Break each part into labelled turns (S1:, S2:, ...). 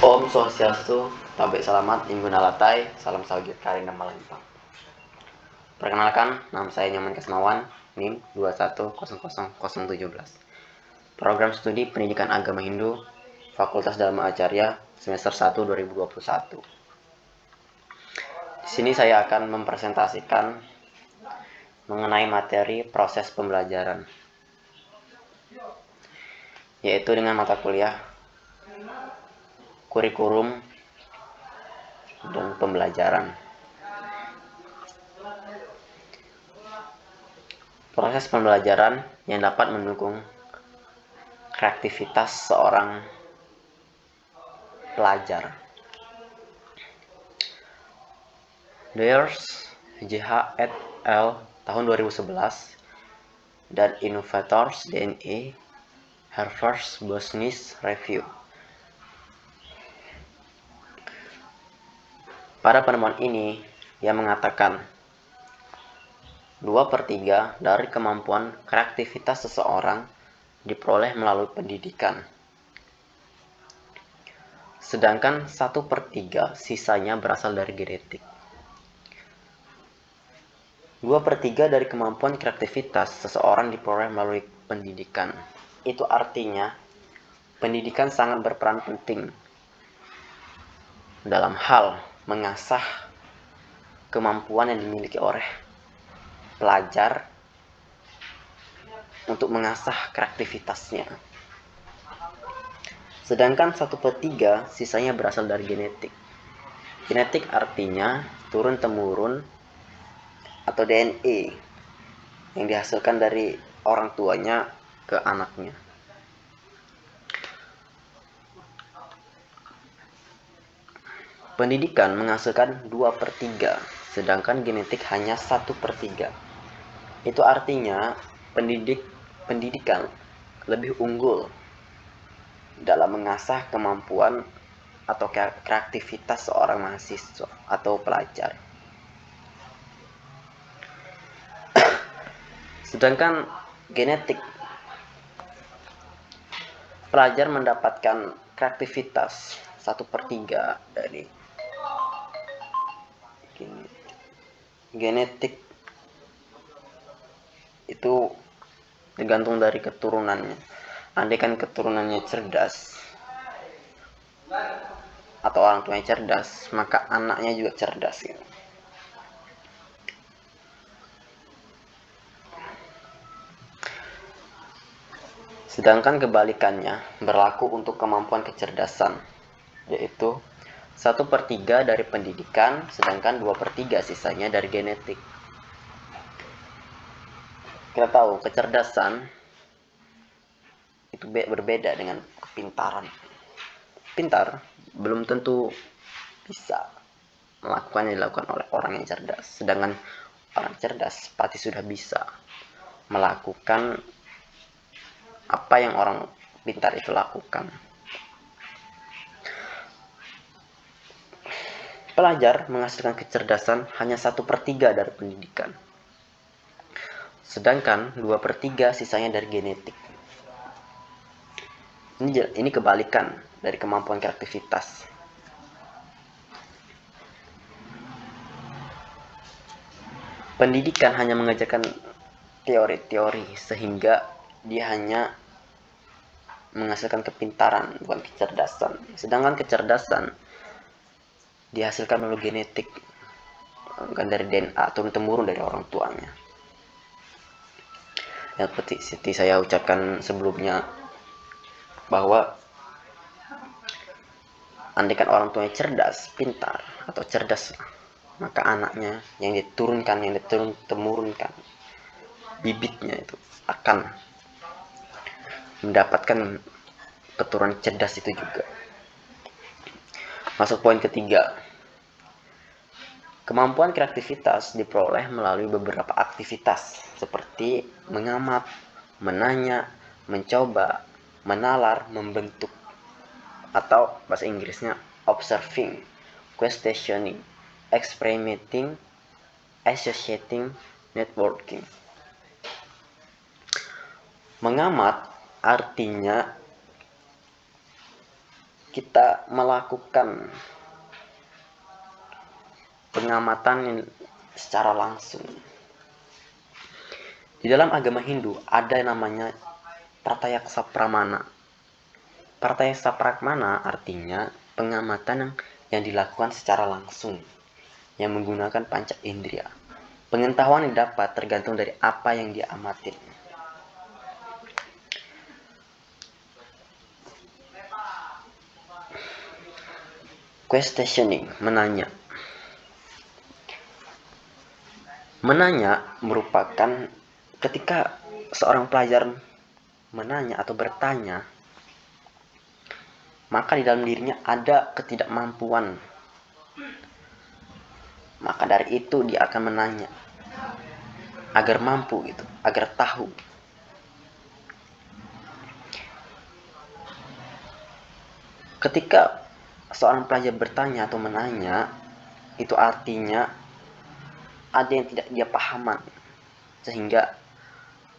S1: Om Swastiastu, Tabik Salamat, Minggu Nalatai, Salam Salgit Karina Malempang. Perkenalkan, nama saya Nyoman Kasmawan, NIM 2100017. Program Studi Pendidikan Agama Hindu, Fakultas Dharma Acarya, semester 1 2021. Di sini saya akan mempresentasikan mengenai materi proses pembelajaran, yaitu dengan mata kuliah kurikulum dan pembelajaran. Proses pembelajaran yang dapat mendukung kreativitas seorang pelajar. Dears, JH et al. Tahun 2011 dan Innovators DNA Harvard Business Review. Pada penemuan ini, ia mengatakan 2/3 dari kemampuan kreativitas seseorang diperoleh melalui pendidikan. Sedangkan 1/3 sisanya berasal dari genetik. 2/3 dari kemampuan kreativitas seseorang diperoleh melalui pendidikan. Itu artinya pendidikan sangat berperan penting dalam hal mengasah kemampuan yang dimiliki oleh pelajar untuk mengasah kreativitasnya. Sedangkan 1/3 sisanya berasal dari genetik. Genetik artinya turun-temurun atau DNA yang dihasilkan dari orang tuanya ke anaknya. Pendidikan menghasilkan 2/3, sedangkan genetik hanya 1/3. Itu artinya pendidikan lebih unggul dalam mengasah kemampuan atau kreativitas seorang mahasiswa atau pelajar. Sedangkan genetik, pelajar mendapatkan kreativitas 1/3 dari genetik. Itu tergantung dari keturunannya. Andaikan keturunannya cerdas atau orang tuanya cerdas, maka anaknya juga cerdas gitu. Sedangkan kebalikannya berlaku untuk kemampuan kecerdasan, yaitu 1/3 dari pendidikan, sedangkan 2/3 sisanya dari genetik. Kita tahu kecerdasan itu berbeda dengan kepintaran. Pintar belum tentu bisa melakukan yang dilakukan oleh orang yang cerdas, sedangkan orang cerdas pasti sudah bisa melakukan apa yang orang pintar itu lakukan. Pelajar menghasilkan kecerdasan hanya 1/3 dari pendidikan, sedangkan 2/3 sisanya dari genetik. Ini kebalikan dari kemampuan kreativitas. Pendidikan hanya mengajarkan teori-teori sehingga dia hanya menghasilkan kepintaran, bukan kecerdasan. Sedangkan kecerdasan dihasilkan melalui genetik, bukan dari DNA, turun-temurun dari orang tuanya. Ya, seperti saya ucapkan sebelumnya, bahwa andaikan orang tuanya cerdas, pintar, atau cerdas, maka anaknya yang diturun-temurunkan, bibitnya itu akan mendapatkan keturunan cerdas itu juga. Masuk poin ketiga. Kemampuan kreativitas diperoleh melalui beberapa aktivitas seperti mengamat, menanya, mencoba, menalar, membentuk, atau bahasa Inggrisnya observing, questioning, experimenting, associating, networking. Mengamat artinya kita melakukan pengamatan secara langsung. Di dalam agama Hindu ada yang namanya Pratyaksa Pramana. Pratyaksa Pramana artinya pengamatan yang dilakukan secara langsung, yang menggunakan panca indera. Pengetahuan yang dapat tergantung dari apa yang dia amatin. Questioning, menanya. Menanya merupakan ketika seorang pelajar menanya atau bertanya, maka di dalam dirinya ada ketidakmampuan. Maka dari itu dia akan menanya agar mampu gitu, agar tahu. Ketika seorang pelajar bertanya atau menanya, itu artinya ada yang tidak dia pahaman, sehingga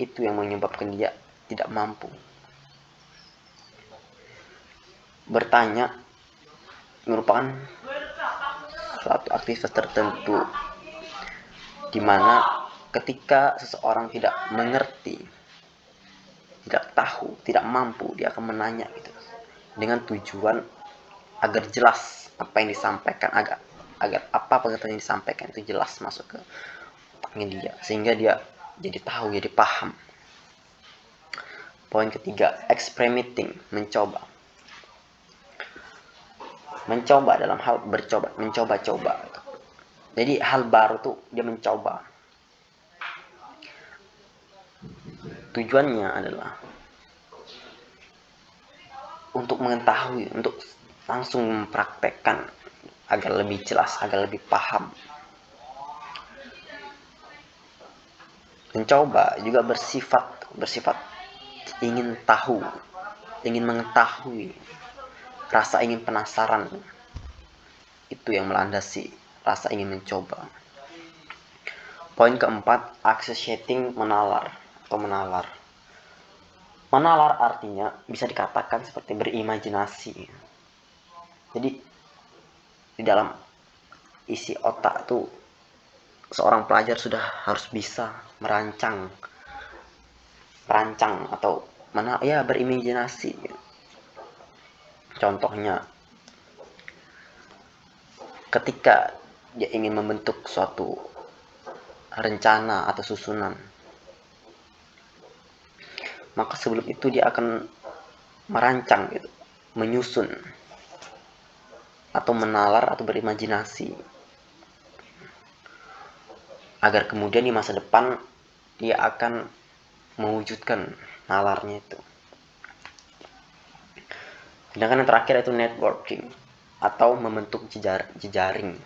S1: itu yang menyebabkan dia tidak mampu. Bertanya merupakan suatu aktivitas tertentu di mana ketika seseorang tidak mengerti, tidak tahu, tidak mampu, dia akan menanya gitu, dengan tujuan agar jelas apa yang disampaikan, agar apa pengetahuan yang disampaikan itu jelas masuk ke otaknya dia, sehingga dia jadi tahu, jadi paham. Poin ketiga, experimenting, mencoba dalam hal mencoba-coba. Jadi hal baru tuh dia mencoba. Tujuannya adalah untuk mengetahui, untuk langsung mempraktekkan agar lebih jelas, agar lebih paham. Mencoba juga bersifat ingin tahu, ingin mengetahui, rasa ingin penasaran. Itu yang melandasi rasa ingin mencoba. Poin keempat, associating, menalar. Menalar artinya bisa dikatakan seperti berimajinasi. Jadi di dalam isi otak tuh seorang pelajar sudah harus bisa merancang atau berimajinasi. Contohnya, ketika dia ingin membentuk suatu rencana atau susunan, maka sebelum itu dia akan merancang gitu, menyusun atau menalar atau berimajinasi, agar kemudian di masa depan dia akan mewujudkan nalarnya itu. Sedangkan yang terakhir itu networking atau membentuk jejaring.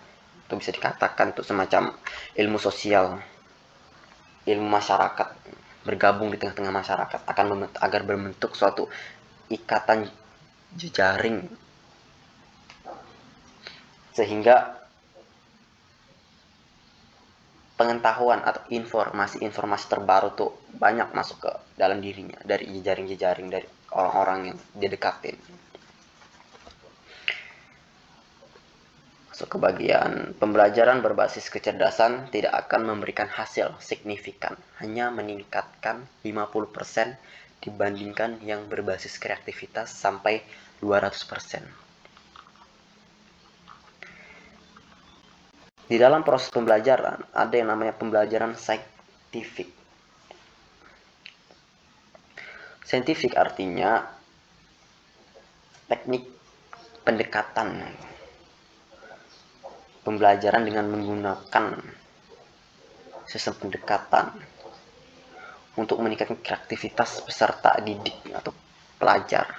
S1: Itu bisa dikatakan itu semacam ilmu sosial, ilmu masyarakat, bergabung di tengah-tengah masyarakat agar berbentuk suatu ikatan jejaring, sehingga pengetahuan atau informasi terbaru tuh banyak masuk ke dalam dirinya dari jejaring dari orang-orang yang dia dekatin. Masuk ke bagian pembelajaran berbasis kecerdasan tidak akan memberikan hasil signifikan, hanya meningkatkan 50% dibandingkan yang berbasis kreativitas sampai 200%. Di dalam proses pembelajaran ada yang namanya pembelajaran saintifik. Saintifik artinya teknik pendekatan, pembelajaran dengan menggunakan sistem pendekatan untuk meningkatkan kreativitas peserta didik atau pelajar.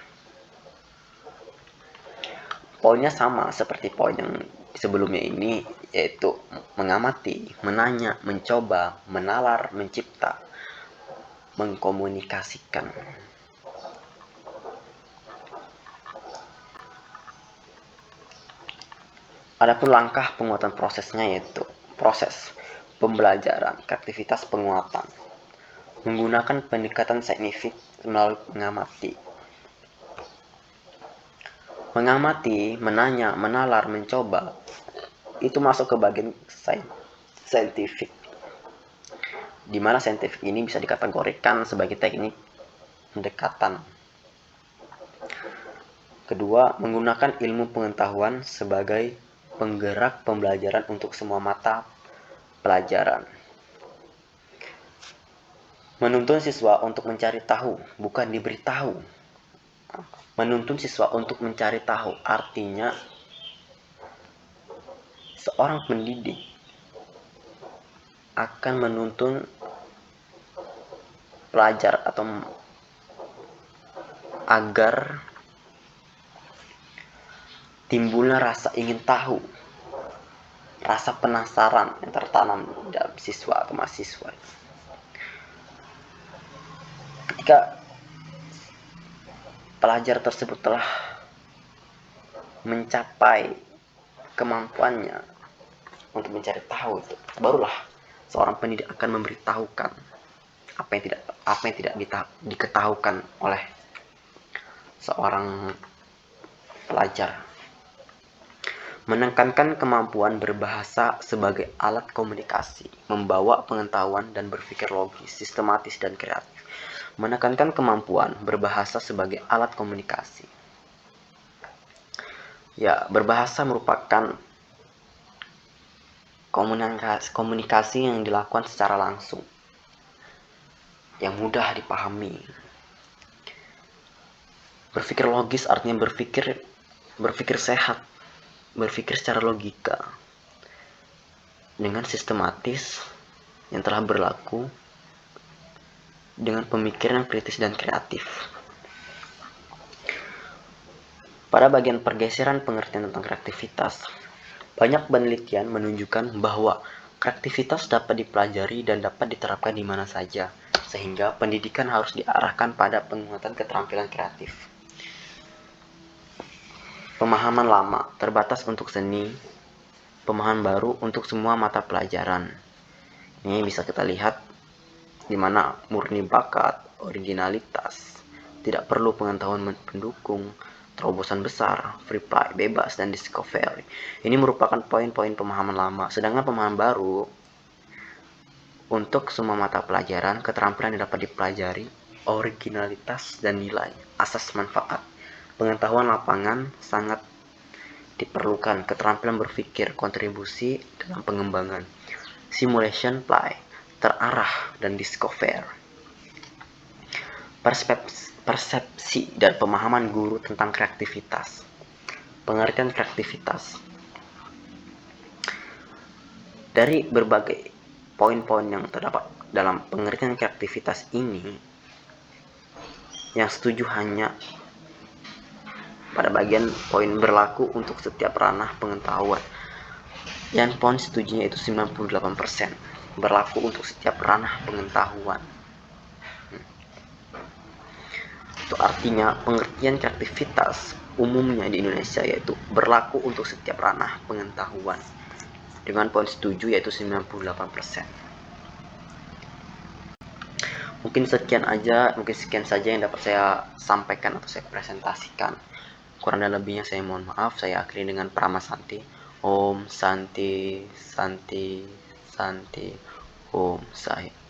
S1: Poinnya sama seperti poin yang sebelumnya ini, yaitu mengamati, menanya, mencoba, menalar, mencipta, mengkomunikasikan. Adapun langkah penguatan prosesnya yaitu proses pembelajaran, aktivitas penguatan, menggunakan pendekatan saintifik melalui mengamati, mengamati, menanya, menalar, mencoba, itu masuk ke bagian saintifik, di mana saintifik ini bisa dikategorikan sebagai teknik pendekatan. Kedua, menggunakan ilmu pengetahuan sebagai penggerak pembelajaran untuk semua mata pelajaran. Menuntun siswa untuk mencari tahu, bukan diberitahu. Menuntun siswa untuk mencari tahu, artinya seorang pendidik akan menuntun pelajar atau agar timbulnya rasa ingin tahu, rasa penasaran yang tertanam dalam siswa atau mahasiswa. Ketika pelajar tersebut telah mencapai kemampuannya untuk mencari tahu, itu barulah seorang pendidik akan memberitahukan apa yang tidak diketahukan oleh seorang pelajar. Menekankan kemampuan berbahasa sebagai alat komunikasi, membawa pengetahuan dan berpikir logis, sistematis dan kreatif. Menekankan kemampuan berbahasa sebagai alat komunikasi. Ya, berbahasa merupakan komunikasi yang dilakukan secara langsung, yang mudah dipahami. Berpikir logis artinya berpikir sehat, berpikir secara logika, dengan sistematis yang telah berlaku, dengan pemikiran kritis dan kreatif. Pada bagian pergeseran pengertian tentang kreativitas, banyak penelitian menunjukkan bahwa kreativitas dapat dipelajari dan dapat diterapkan di mana saja, sehingga pendidikan harus diarahkan pada penguatan keterampilan kreatif. Pemahaman lama terbatas untuk seni, pemahaman baru untuk semua mata pelajaran. Ini bisa kita lihat di mana murni bakat, originalitas, tidak perlu pengetahuan pendukung, terobosan besar, free play, bebas, dan discovery. Ini merupakan poin-poin pemahaman lama. Sedangkan pemahaman baru untuk semua mata pelajaran, keterampilan yang dapat dipelajari, originalitas dan nilai, asas manfaat. Pengetahuan lapangan sangat diperlukan, keterampilan berpikir, kontribusi dalam pengembangan, simulation play, terarah dan discover. Persepsi dan pemahaman guru tentang kreativitas. Pengertian kreativitas. Dari berbagai poin-poin yang terdapat dalam pengertian kreativitas ini, yang setuju hanya pada bagian poin berlaku untuk setiap ranah pengetahuan. Yang poin setujunya itu 98%. Berlaku untuk setiap ranah pengetahuan. Itu artinya pengertian kreativitas umumnya di Indonesia yaitu berlaku untuk setiap ranah pengetahuan, dengan poin setuju yaitu 98%. Mungkin sekian saja yang dapat saya sampaikan atau saya presentasikan. Kurang dan lebihnya saya mohon maaf. Saya akhiri dengan Prama Santi. Om Santi Santi Santi Om Sai.